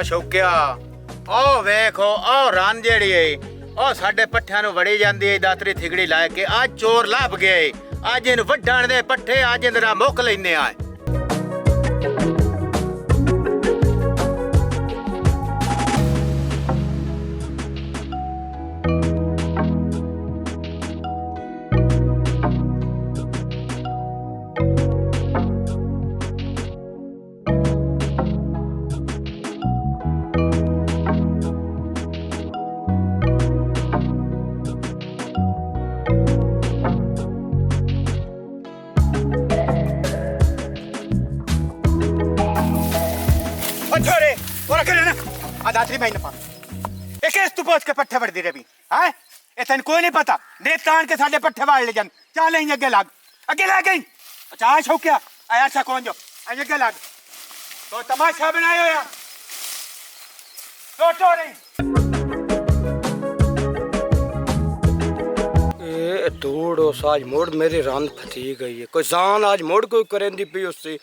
ਸ਼ੌਕਿਆ ਉਹ ਵੇਖੋ ਉਹ ਰਨ ਜਿਹੜੀ ਏ ਉਹ ਸਾਡੇ ਪੱਠਿਆਂ ਨੂੰ ਵੜੀ ਜਾਂਦੀ ਏ ਦਾਤਰੀ ਥਿਗੜੀ ਲਾ ਕੇ। ਅੱਜ ਚੋਰ ਲੱਭ ਗਏ, ਅੱਜ ਇਹਨੂੰ ਵੱਢਣ ਦੇ ਪੱਠੇ ਅੱਜ ਇਹਦਾ ਮੁੱਕ ਲੈਨੇ ਆ। छोरे और अकेले ना आदातरी भाई न पा एक तू पहुंच के पट्ठे वड़ दे रे भी हैं ए तन कोई नहीं पता देख तान के साडे पट्ठे वाड़ ले जन चल इन अगे लग गई अच्छा हो क्या आया सा कौन जो अगे लग तो तमाशा बनायो यार तो नहीं दौड़ो आज मोड़ मेरी रन फती गई है कोई जान आज मोड़ कोई करेंदी पी उससे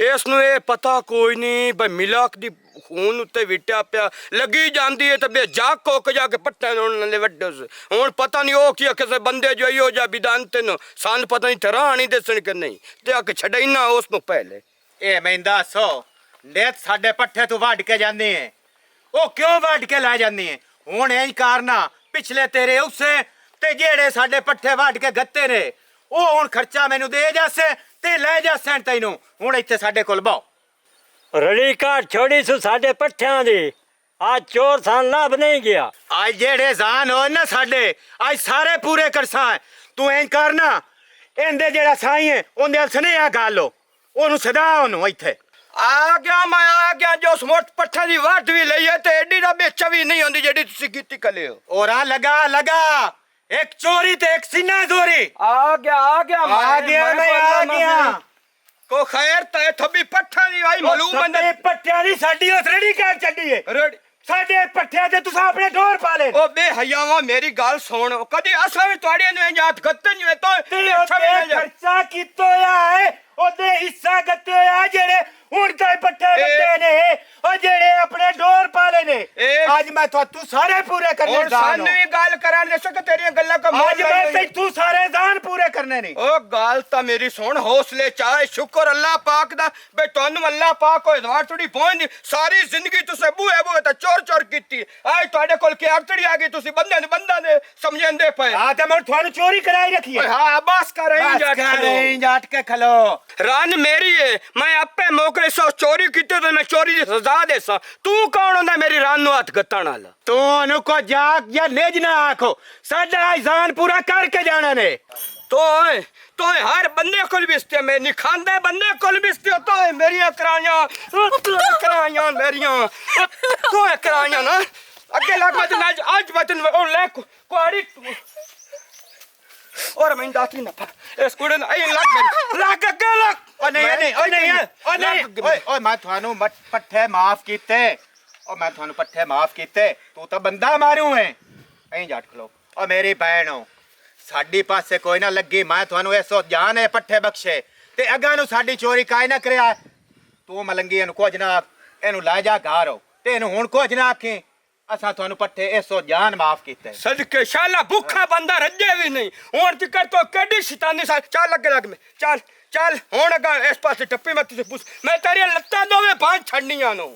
इसनू ये पता कोई नहीं भाई मिलाक दी खून उत्ते विट्या पिया लगी जाती है तो बे जाग कोक जाके पट्टे ने वड्डे हुण पता नहीं वो किया किसी बंदे जो यो जा बिदानते न सान पता नहीं तरह आनी दसन कि नहीं ते आके छड़ाईना उसनू पहले ए मैं दसो नेत साडे पट्ठे तू वड के जानी है ओ क्यों वड के ला जानी है हुण इंज करना पिछले तेरे उसे ते जेड़े साडे पट्ठे वड के गत्ते ने ओ हुण खर्चा मैनू दे जासे ते ले जासन तैनू हुण इत्थे साडे कोल बाओ रड़ी काट छोड़ी सु साडे पट्ठियां दी आज चोर सान लाभ नहीं गया आज जेड़े जान हो ना साडे आज सारे पूरे करसा तू इंज करना इंदे जेड़ा साई है ओंदे सनेहा गालो ओनू सदा ओनू इत्थे आ गया मैं आ गया जो समोट पट्ठे दी वाट भी लई है ते एडी दा बेच भी नहीं होंदी जेडी तुसी कीती कले हो और आ लगा एक चोरी ते एक सीना चोरी आ गया मैं को खैर ते थबी पट्ठा दी आई मालूम बंदे पट्टियां दी साडी उस रेडी काट छड्डी है रेडी साडे पट्ठियां ते तुसा अपने डोर पा ले ओ बे हयावा मेरी गाल सुन कदी असा भी तोड़े ने जात गत्ते नहीं तो खर्चा कीतो है ओदे हिस्सा गत्ते होया जेड़े हुण ते पट्ठे गत्ते ने ओ जेड़े अपने डोर पाले ने आज मैं तू सारे पूरे करने और सानू ही गाल कराने सक तेरी गल्ला का आज मैं तू सारे दान पूरे करने नहीं ओ गाल ता मेरी सुन हौसले चाहे शुक्र अल्लाह पाक दा बे तन्नू अल्लाह पाक होए दवार थोड़ी पहुंच सारी जिंदगी तुसे बूहे ता चोर कीती आज तोड़े कोल के आखड़ी आ गई तुसी बंदा ने समझेंदे पे हां ते मैं थानू चोरी कराई रखी है हां बस कर रही जाट के खलो रन मेरी है मैं आपे मोकले सो चोरी कीते तो मैं चोरी दी सजा देसा तू कौन होंदा मेरी रन नु हाथ गत्तण वाला तू ओनु को जाग या लेज ना आखो साडा ईजान पूरा करके जाना ने तो हर बंदे को बिस्ते मैं नहीं खांदे बंदे को बिस्ते तो मेरियां कराइयां मेरियां तो कराइयां ना अगे लग बदन आज बदन ओ ले कुआड़ी और मैं दाती ना इस कुड़े ना आई लग के लग ओ नहीं ओए मैं थानू पट्ठे माफ कीते ओ मैं थानू पट्ठे माफ कीते तू तो बंदा मारू है ऐ जाट खलो ओ मेरी बहन हो साडी पासे कोई ना लगी मैं थानू ऐसो जान है पट्ठे बख्शे ते अगा नु साडी चोरी काई ना करया तू मलंगी एनु कुछ ना एनु ला जा घर हो ते एनु हुन कुछ ना आखे असा थानू पट्ठे ऐसो जान माफ कीते सदके शाला भूखा बंदा रजे भी नहीं हुन तिकर तो केडी शैतानी सा चल लग में चल हुन अगा इस पासे टप्पी मत तुसे पूछ मैं तेरी लत्ता दोवे पांच छड़नियां नो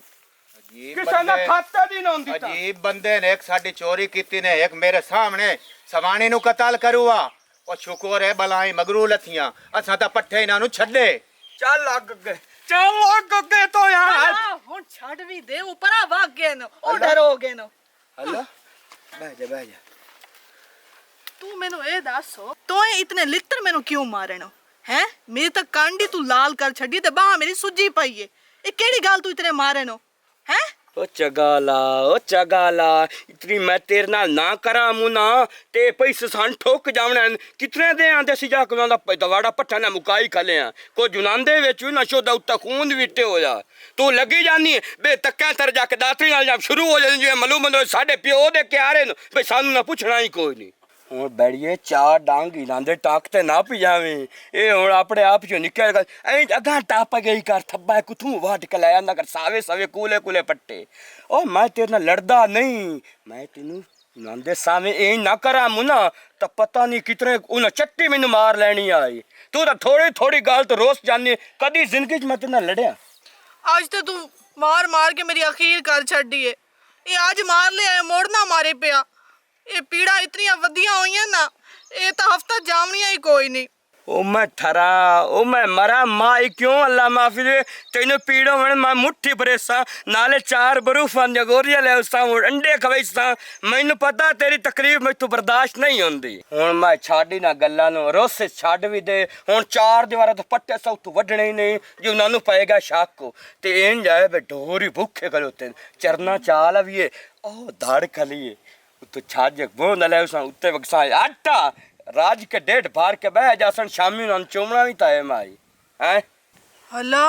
अजीब बंदे ने एक साडी चोरी कीती ने एक मेरे सामने सवाणी नु कत्ल करूआ ओ शुक्र है बलाई मगरू लथियां असा ता पट्ठे इना नु छड्डे चल लग गए तो यार हुन छड़ भी दे ऊपर आ भाग गए नो ओ डरोगे नो हल्ला बह जा तू मेनू ए दसो तो इतने लित्र मेनू क्यों मारनो हैं मेरी तक कांडी तू लाल कर छड़ी ते बाह मेरी सुजी पई है ए केड़ी गाल तू इतने मारनो हैं ओ चगाला इतनी मैं तेरे नाल ना करा मुना ते पैसे सान ठोक जावना कितने दे आंदे सी जा कोना दा दवाड़ा पट्ठा ना मुकाई खले आ को जुनांदे विच नशो दा उत्ता खून विटे होया तू लगी जानी बे तक्का तर जाके दातरी नाल जब शुरू हो जानी जे मालूम होए साडे पिओ दे के आ रहे न बे सानू ना पूछना ही कोई नहीं ਹੁਣ ਬੈੜੀਏ ਚਾਰ ਡਾਂਗ ਹੀ ਲਾਂਦੇ ਟਾਕ ਤੇ ਨਾ ਪੀ ਜਾਵੇਂ ਇਹ ਹੁਣ ਆਪਣੇ ਆਪ ਚੋਂ ਨਿਕਲ ਗਿਆ ਐਂ ਅਗਾਂ ਟਾਪ ਗਈ ਕਰ ਥੱਬਾ ਕੁਥੂ ਵਾਟ ਕੇ ਲੈ ਆਂਦਾ ਕਰ ਸਾਵੇ ਸਵੇ ਕੂਲੇ ਕੂਲੇ ਪੱਟੇ ਉਹ ਮੈਂ ਤੇਰੇ ਨਾਲ ਲੜਦਾ ਨਹੀਂ ਮੈਂ ਤੈਨੂੰ ਨਾਂਦੇ ਸਾਵੇਂ ਇਹ ਨਾ ਕਰਾਂ ਮੁਨਾ ਤਾਂ ਪਤਾ ਨਹੀਂ ਕਿਤਨੇ ਉਹਨਾਂ ਚੱਟੀ ਮੈਨੂੰ ਮਾਰ ਲੈਣੀ ਆਈ ਤੂੰ ਤਾਂ ਥੋੜੀ ਥੋੜੀ ਗੱਲ ਤੋਂ ਰੋਸ ਜਾਣੀ ਕਦੀ ਜ਼ਿੰਦਗੀ 'ਚ ਮੈਂ ਤੇਰੇ ਨਾਲ ਲੜਿਆ ਅੱਜ ਤੇ ਤੂੰ ਮਾਰ ਮਾਰ ਕੇ ਮੇਰੀ ਅਖੀਰ ਕਰ ਛੱਡੀ ਏ ਇਹ ਅੱਜ ਮਾਰ ਲਿਆ ਮੋੜ ਨਾ ਮਾਰੇ ਪਿਆ ਇਹ ਪੀੜਾ ਇਤਨੀਆਂ ਵਧੀਆਂ ਹੋਈਆਂ ਨਾ ਇਹ ਤਾਂ ਹਫਤਾ ਜਾਵਣੀਆਂ ਹੀ ਕੋਈ ਨਹੀਂ ਉਹ ਮੈਂ ਠਰਾ ਉਹ ਮੈਂ ਮਰਾ ਮਾਈ ਕਿਉਂ ਅੱਲਾ ਮਾਫੀ ਦੇ ਤੈਨੂੰ ਪੀੜੋ ਹੁਣ ਮੈਂ ਮੁੱਠੀ ਪਰੇਸਾਂ ਨਾਲੇ ਚਾਰ ਬਰੂਫਾਂ ਦੀਆਂ ਗੋਰੀਆਂ ਲੈ ਉਸਾਂ ਅੰਡੇ ਖਵਾਈਸਾਂ ਮੈਨੂੰ ਪਤਾ ਤੇਰੀ ਤਕਲੀਫ ਮੈਥੋਂ ਬਰਦਾਸ਼ਤ ਨਹੀਂ ਹੁੰਦੀ ਹੁਣ ਮੈਂ ਛਾੜੀ ਨਾ ਗੱਲਾਂ ਨੂੰ ਰੋਸੇ ਛੱਡ ਵੀ ਦੇ ਹੁਣ ਚਾਰ ਦੀਵਾਰਾਂ ਤੋਂ ਪੱਟੇ ਸੌ ਤੋਂ ਵੱਢਣੇ ਹੀ ਨਹੀਂ ਜੇ ਉਹਨਾਂ ਨੂੰ ਪਏਗਾ ਸ਼ੱਕ ਤੇ ਇਹ ਜਾਏ ਬੇ ਢੋਰੀ ਭੁੱਖੇ ਖਲੋਤੇ ਚਰਨਾ ਚਾਲ ਵੀਏ ਉਹ ਧੜ ਖਲੀਏ ਉੱਤੋਂ ਛੱਜ ਬੋਂਦ ਲੈ ਉਸਾਂ ਉੱਤੇ ਵਗਸਾਂ ਆਟਾ राज के डेढ़ बार के बह जासन शामी न चुमना भी ताए माई हैं हल्ला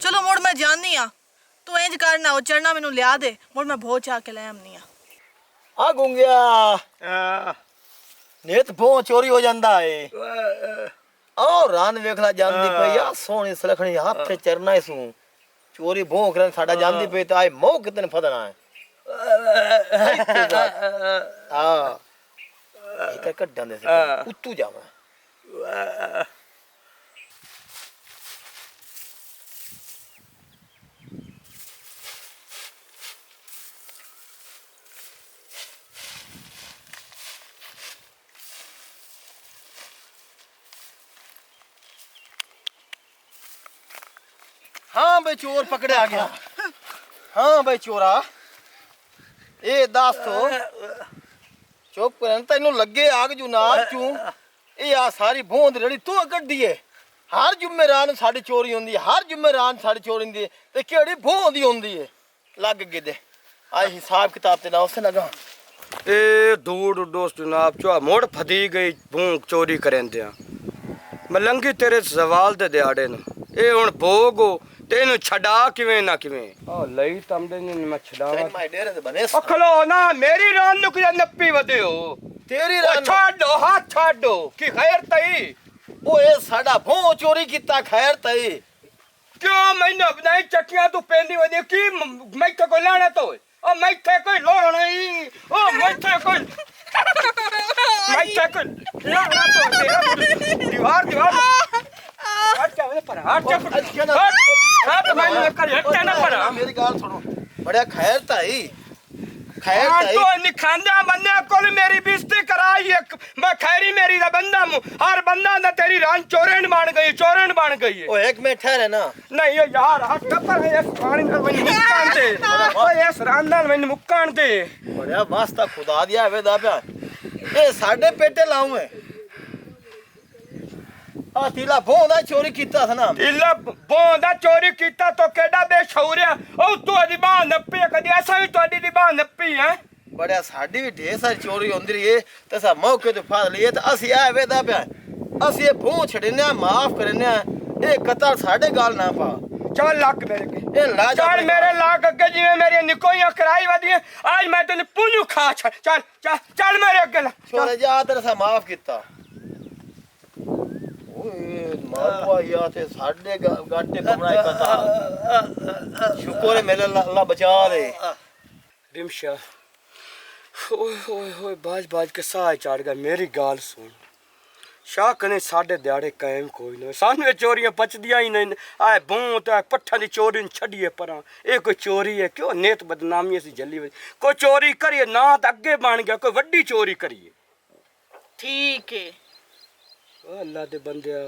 चलो मोड़ मैं जाननी आ तू इंज करना ओ चढ़ना मेनू लिया दे मोड़ मैं भोज आके ले आमनी आ गुंगिया नेत भो चोरी हो जांदा है आओ रान वेखला जानदी पई आ सोहनी सलखणी हाथ ते चरना सू चोरी भो करन साडा जानदी पई ता आए मोह कितने फदना है हां ਇਹ ਕੱਢਾਂ ਦੇ ਸੀ ਉੱਤੂ ਜਾਵਾਂ हाँ भाई चोर पकड़े आ गया हाँ भाई चोरा ये दस तो चुप कर तेन लगे आग जू ना चू ये आ सारी भोंद रड़ी तू कड्डी है हर जुम्मेरान साड़ी चोरी होंदी है हर जुम्मेरान साड़ी चोरी होंदी है ते केड़ी भोंद ही होंदी है लग गए दे आई हिसाब किताब ते ना उसे लगा ए दूर दोस्त जनाब चो मोड़ फदी गई भूख चोरी करें दिया मलंगी तेरे सवाल दे दिहाड़े न ए हुन भोगो तेनू छड़ा किवें ना किवें आ लई तमदे ने मैं छड़ावा माय डेरे दे बने ओ खलो ना मेरी रान नु किया नप्पी वदे हो तेरी ओ रान छाड़ दो हाथ छाड़ दो की खैर तई ओ ए साडा भो चोरी कीता खैर तई क्यों मैंने नहीं चटियां तू पेंदी वदे की मैं तो कोई लाना तो ओ मैं थे कोई लोड़ नहीं ओ मैं थे कोई मैं थे कोई लाना तो तेरा दीवार दीवार हट जा पर हट जा हट मैंने कर हट ना पर मेरी गाल सुनो बड़ा खैर तई खैर हाँ तई तो निखांदा बंदे कोल मेरी बेइज्जती कराई एक मैं खैरी मेरी दा बंदा हूं हर बंदा ना तेरी रान चोरन बन गई है ओ एक मिनट ठहरे ना नहीं ये यार हट पर है पानी में मुक्कान दे ओए इस रान नाल मैंने मुक्कान दे बड़ा वास्ता खुदा दिया वे दा प्या ए साडे पेटे लाऊं है आ तीला भोंदा चोरी कीता था ना इला बोंदा चोरी कीता तो केडा बेशौरिया ओ तू दी बां नप्पी कदी ऐसा भी तोडी दी बां नप्पी है बड़ा साडी भी ढेर सारी चोरी होंदी रही है ते सा मौके ते फाड़ लिए ते असि आ वेदा प्या असि ए भों छड़ने माफ करने ए कतल साडे गाल ना पा चल लाक मेरे के ए ला जा चल मेरे लाक अगे जिवें मेरी निकोइयां कराई वदी आज मैं तेने पूंजू खा चल चल चल मेरे अगे ला छोरे जा तेरे सा माफ कीता ओए मापा या ते साडे गाटे कमराए कता शुक्र है मेरे अल्लाह बचा दे रिमशा ओए ओए ओए बाज के साह चढ़ गया मेरी गाल सुन शाह कने साडे दिहाड़े कायम कोई नहीं सानू चोरियां पचदियां ही नहीं आए बूं ते पट्ठा दी चोरी छड़िए परा ये कोई चोरी है क्यों नेत बदनामी सी जल्ली कोई चोरी करिए ना तो अगे बन गया कोई वड्डी चोरी करिए ठीक है अल्लाह दे बंदिया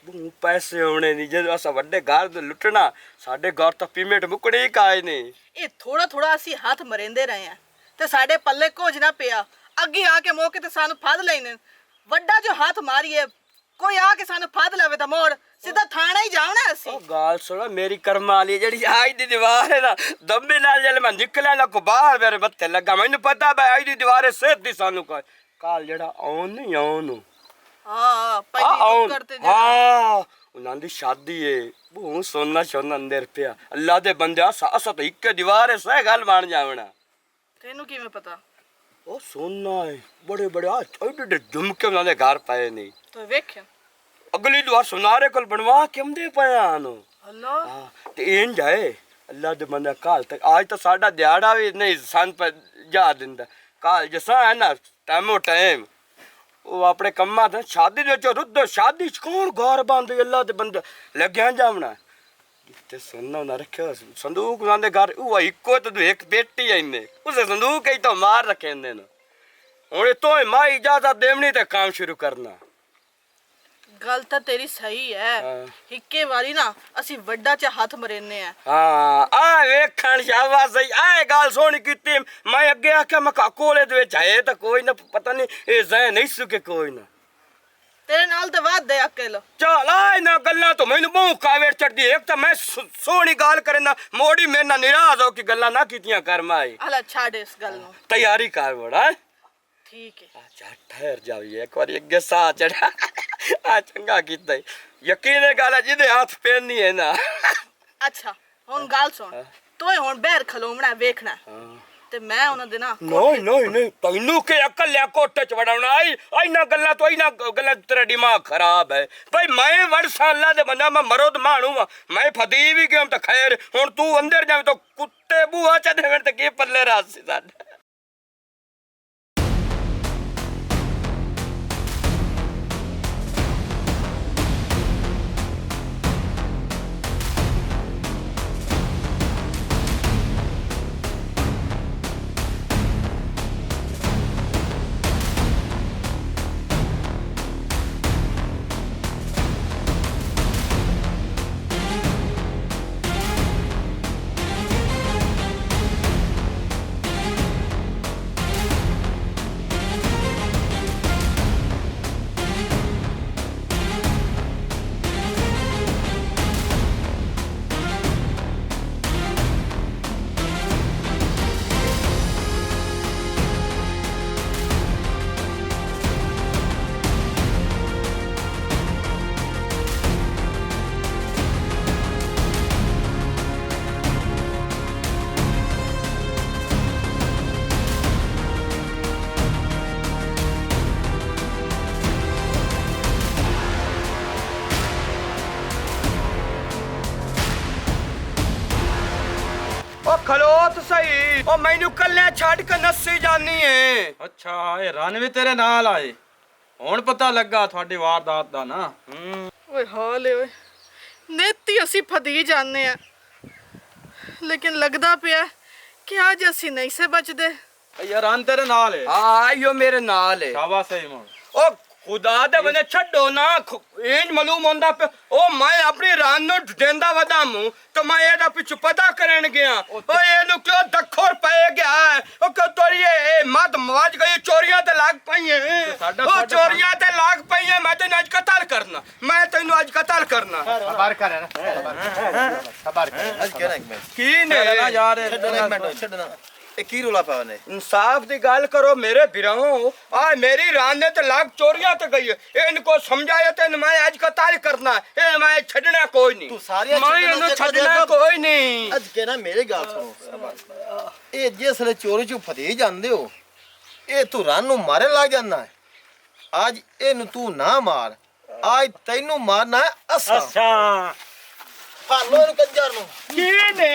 बूं पैसे होने नहीं जद असा वड्डे घर ते लुटना साडे घर तो पीमेंट मुकड़े ही काए ने ਇਹ ਥੋੜਾ ਥੋੜਾ ਅਸੀਂ ਹੱਥ ਮਰੇਂਦੇ ਰਹੇ ਆ ਤੇ ਸਾਡੇ ਪੱਲੇ ਕੁਝ ਨਾ ਪਿਆ ਅੱਗੇ ਆ ਕੇ ਮੌਕੇ ਤੇ ਸਾਨੂੰ ਫੜ ਲੈਣੇ ਵੱਡਾ ਜੋ ਹੱਥ ਮਾਰੀਏ ਕੋਈ ਆ ਕੇ ਸਾਨੂੰ ਫੜ ਲਵੇ ਤਾਂ ਮੋੜ ਸਿੱਧਾ ਥਾਣਾ ਹੀ ਜਾਵਣਾ ਅਸੀਂ ओ गाल सुनो मेरी कर्म वाली जेड़ी आज दी दीवार है ना दम्बे नाल जल मैं निकला ना को बाहर मेरे मत्थे लगा मैनू पता भाई आज दी दीवार है सेहत दी सानू का काल जेड़ा आउन नहीं आउन ਹਾਂ ਪਹਿਲੀ ਨੌਕਰ ਤੇ ਜਾ हाँ उन्हां दी शादी है बू सोना सोना अंदर पिया अल्लाह दे बंदे असा तो इक्के दीवार है सह गल बन जावना ਤੈਨੂੰ ਕਿਵੇਂ ਪਤਾ ਉਹ ਸੋਨਾ ਹੈ ਬੜੇ ਬੜੇ ਆ ਛੋਟੇ ਝੁਮਕੇ ਉਹਨਾਂ ਦੇ ਘਰ ਪਏ ਨਹੀਂ ਤੋ ਵੇਖਿਆ ਅਗਲੀ ਦੁਆ ਸੁਨਾਰੇ ਕੋਲ ਬਣਵਾ ਕੇ ਆਉਂਦੇ ਪਿਆ ਨੂੰ ਅੱਲਾ ਹਾਂ ਤੇ ਇੰਜ ਜਾਏ ਅੱਲਾ ਦੇ ਬੰਦਾ ਕਾਲ ਤੱਕ ਅੱਜ ਤਾਂ ਸਾਡਾ ਦਿਹਾੜਾ ਵੀ ਨਹੀਂ ਸੰਤ ਪਰ ਜਾ ਦਿੰਦਾ ਕਾਲ ਜਸਾ ਹੈ ਨਾ ਟਾਈਮੋ ਟਾਈਮ ਉਹ ਆਪਣੇ ਕੰਮਾਂ ਤੇ ਸ਼ਾਦੀ ਦੇ ਚ ਰੁੱਧ ਸ਼ਾਦੀ ਚ ਕੌਣ ਘਰ ਬੰਦ ਅੱਲਾ ਦੇ ਬੰਦਾ ਲੱਗਿਆ ਜਾਵਣਾ ਤੇ ਸੋਨਾ ਉਹਨਾਂ ਰੱਖਿਆ ਸੰਦੂਕ ਉਹਨਾਂ ਦੇ ਘਰ ਉਹ ਇੱਕੋ ਤੇ ਇੱਕ ਬੇਟੀ ਐ ਇਹਨੇ ਉਸੇ ਸੰਦੂਕ ਹੀ ਤਾਂ ਮਾਰ ਰੱਖੇ ਨੇ ਹੁਣ ਤੋਂ ਮਾਂ ਇਜਾਜ਼ਤ ਦੇਵਣੀ ਤੇ ਕੰਮ ਸ਼ੁਰੂ ਕਰਨਾ ਗੱਲ ਤਾਂ ਤੇਰੀ ਸਹੀ ਹੈ ਹਾਂ। ਇੱਕੇ ਵਾਰੀ ਨਾ ਅਸੀਂ ਵੱਡਾ ਚ ਹੱਥ ਮਰੇਨੇ ਆ ਹਾਂ ਆ ਵੇਖਣ ਸ਼ਾਬਾਸ਼ ਸਹੀ ਆ ਗੱਲ ਸੋਹਣੀ ਕੀਤੀ ਮੈਂ ਅੱਗੇ ਆਖਿਆ ਮੈਂ ਕੋਲੇ ਦੇ ਵਿੱਚ ਹੈ ਤਾਂ ਕੋਈ ਨਾ ਪਤਾ ਨਹੀਂ ਇਹ ਜ਼ੈ ਨਹੀਂ ਸੁਕੇ ਕੋਈ ਨਾ ਤੇਰੇ ਨਾਲ ਤਾਂ ਵਾਦ ਦੇ ਅਕਲ ਚੱਲ ਆ ਇਹਨਾਂ ਗੱਲਾਂ ਤੋਂ ਮੈਨੂੰ ਬਹੁਤ ਕਾਵੇਰ ਚੜਦੀ ਇੱਕ ਤਾਂ ਮੈਂ ਸੋਹਣੀ ਗੱਲ ਕਰਨਾ ਮੋੜੀ ਮੇਰੇ ਨਾਲ ਨਿਰਾਸ਼ ਹੋ ਕੇ ਗੱਲਾਂ ਨਾ ਕੀਤੀਆਂ ਕਰ ਮਾਈ ਹਲਾ ਛੱਡ ਇਸ ਗੱਲ ਨੂੰ ਤਿਆਰੀ ਕਰ ਬੜਾ ਠੀਕ ਹੈ ਅੱਛਾ ਠਹਿਰ ਜਾਵੀਏ ਇੱਕ ਵਾਰੀ ਅੱਗੇ ਸਾਹ ਚੜਾ ਆ ਚੰਗਾ ਕੀਤਾ ਈ। ਯਕੀਨ ਹੈ ਗੱਲ ਹੈ ਜਿਹਦੇ ਹੱਥ ਪੈਣੀ ਹੈ ਨਾ ਅੱਛਾ ਹੁਣ ਗੱਲ ਸੁਣ ਤੂੰ ਹੁਣ ਬਹਿਰ ਖਲੋਮਣਾ ਵੇਖਣਾ ਤੇ ਮੈਂ ਉਹਨਾਂ ਦੇ ਨਾ ਨਹੀਂ ਤੈਨੂੰ ਕਿ ਅਕਲ ਲਿਆ ਕੋਟੇ ਚ ਵੜਾਉਣਾ ਆਈ ਇਹਨਾਂ ਗੱਲਾਂ ਤੋਂ ਇਹਨਾਂ ਗੱਲਾਂ ਤੇਰਾ ਦਿਮਾਗ ਖਰਾਬ ਹੈ ਭਾਈ ਮੈਂ ਵੜ ਸਾਲਾਂ ਦੇ ਬੰਦਾ ਮੈਂ ਮਰਦ ਮਾਣੂ ਮੈਂ ਫਦੀ ਵੀ ਕਿਉਂ ਤਾਂ ਖੈਰ ਹੁਣ ਤੂੰ ਅੰਦਰ ਜਾਵੇਂ ਤਾਂ ਕੁੱਤੇ ਬੂਹਾ ਚ ਦੇਵਣ ਤੇ ਕੀ ਪੱਲੇ ਰਾਸ ਸੀ ਸਾਡੇ ਉਹ ਖਲੋਤ ਸਹੀ ਉਹ ਮੈਨੂੰ ਕੱਲੇ ਛੱਡ ਕੇ ਨੱਸੀ ਜਾਨੀ ਏ ਅੱਛਾ ਇਹ ਰਨ ਵੀ ਤੇਰੇ ਨਾਲ ਆਏ ਹੁਣ ਪਤਾ ਲੱਗਾ ਤੁਹਾਡੀ ਵਾਰਦਾਤ ਦਾ ਨਾ ਓਏ ਹਾਲੇ ਓਏ ਨੇਤੀ ਅਸੀਂ ਫਦੀ ਜਾਂਦੇ ਆ ਲੇਕਿਨ ਲੱਗਦਾ ਪਿਆ ਕਿ ਅੱਜ ਅਸੀਂ ਨਹੀਂ ਸੇ ਬਚਦੇ ਇਹ ਰਨ ਤੇਰੇ ਨਾਲ ਹੈ ਆਇਓ ਮੇਰੇ ਨਾਲ ਏ ਸ਼ਾਬਾਸ਼ ਹੈ ਮੋੜ ਉਹ ਖੁਦਾ ਦੇ ਬੰਦੇ ਛੱਡੋ ਨਾ ਇੰਜ ਮਾਲੂਮ ਹੁੰਦਾ ਪਿਆ ਉਹ ਮੈਂ ਆਪਣੀ ਰਾਨ ਨੂੰ ਡੇਂਦਾ ਵਧਾਮੂ ਤੇ ਮੈਂ ਇਹਦਾ ਪਿੱਛੇ ਪਤਾ ਕਰਨ ਗਿਆ ਓਏ ਇਹਨੂੰ ਕਿਉਂ ਦੱਖੋਰ ਪੈ ਗਿਆ ਉਹ ਕਿ ਤੋਰੀ ਇਹ ਮਦ ਮਵਾਜ ਗਈ ਚੋਰੀਆਂ ਤੇ ਲੱਗ ਪਈਆਂ ਉਹ ਚੋਰੀਆਂ ਤੇ ਲੱਗ ਪਈਆਂ ਮੈਂ ਤੈਨੂੰ ਅੱਜ ਕਤਲ ਕਰਨਾ ਮੈਂ ਤੈਨੂੰ ਅੱਜ ਕਤਲ ਕਰਨਾ ਸਬਰ ਕਰ ਨਾ ਸਬਰ ਕਰ ਅੱਜ ਕਹਿਣਾ ਇੱਕ ਮਿੰਟ ਕੀ ਨੇ ਨਾ ਯਾਰ ਛੱਡਣਾ ਇੱਕ ਮਿੰਟ ਛੱਡਣਾ ਇਹ ਕੀ ਰੋਲਾ ਪਾਇਆ ਨੇ इंसाफ की गाल करो मेरे बिराओ आ मेरी रान ने तो लाख चोरियां तो गई है इनको समझाया तो मैं आज कताल करना है मैं छड़ना कोई नहीं तू सारियां मैं छड्डना इन्हें ते छड़ना कदे कोई नहीं ਅੱਜ ਕਹਿਣਾ ਮੇਰੀ ਗੱਲ ਸੁਣੋ ਇਹ ਜਿਸ ਵੇਲੇ ਚੋਰੀ ਚੋਂ ਫਦੇ ਜਾਂਦੇ ਹੋ ਇਹ ਤੂੰ ਰਨ ਨੂੰ ਮਾਰਨ ਲੱਗ ਜਾਂਦਾ ਹੈ ਅੱਜ ਇਹਨੂੰ ਤੂੰ ਨਾ ਮਾਰ ਅੱਜ ਤੈਨੂੰ ਮਾਰਨਾ ਹੈ ਅਸਾਂ ਅੱਛਾ ਫੜ ਲੋ ਇਹਨੂੰ ਕੰਜਰ ਨੂੰ की ने